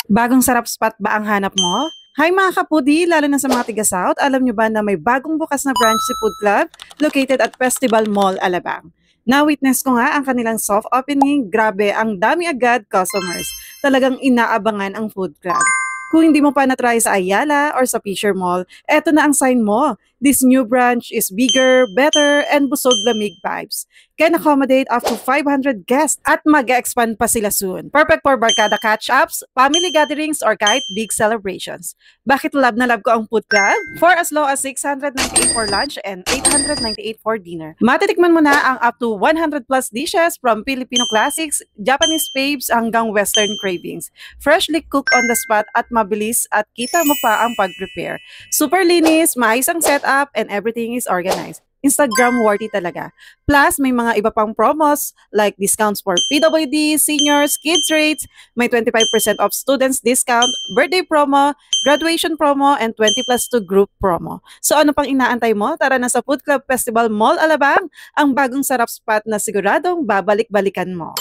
Bagong sarap spot ba ang hanap mo? Hi mga kapudi, lalo na sa mga tiga-South, alam nyo ba na may bagong bukas na branch si Food Club located at Festival Mall, Alabang. Na-witness ko nga ang kanilang soft opening, grabe ang dami agad customers. Talagang inaabangan ang Food Club. Kung hindi mo pa na-try sa Ayala or sa Fisher Mall, eto na ang sign mo. This new branch is bigger, better, and busog lamig vibes. Can accommodate up to 500 guests at mag-expand pa sila soon. Perfect for barkada catch-ups, family gatherings, or kahit big celebrations. Bakit love na love ko ang Food Club? For as low as 698 for lunch and 898 for dinner. Matitikman mo na ang up to 100 plus dishes from Filipino classics, Japanese faves hanggang Western cravings. Freshly cooked on the spot at mabilis at kita mo pa ang pag-prepare. Super linis, maayos ang setup, and everything is organized. Instagram worthy talaga. Plus, may mga iba pang promos like discounts for PWD, seniors, kids rates, may 25% off students discount, birthday promo, graduation promo, and 20 plus to group promo. So ano pang inaantay mo? Tara na sa Food Club Festival Mall Alabang, ang bagong sarap spot na siguradong babalik-balikan mo.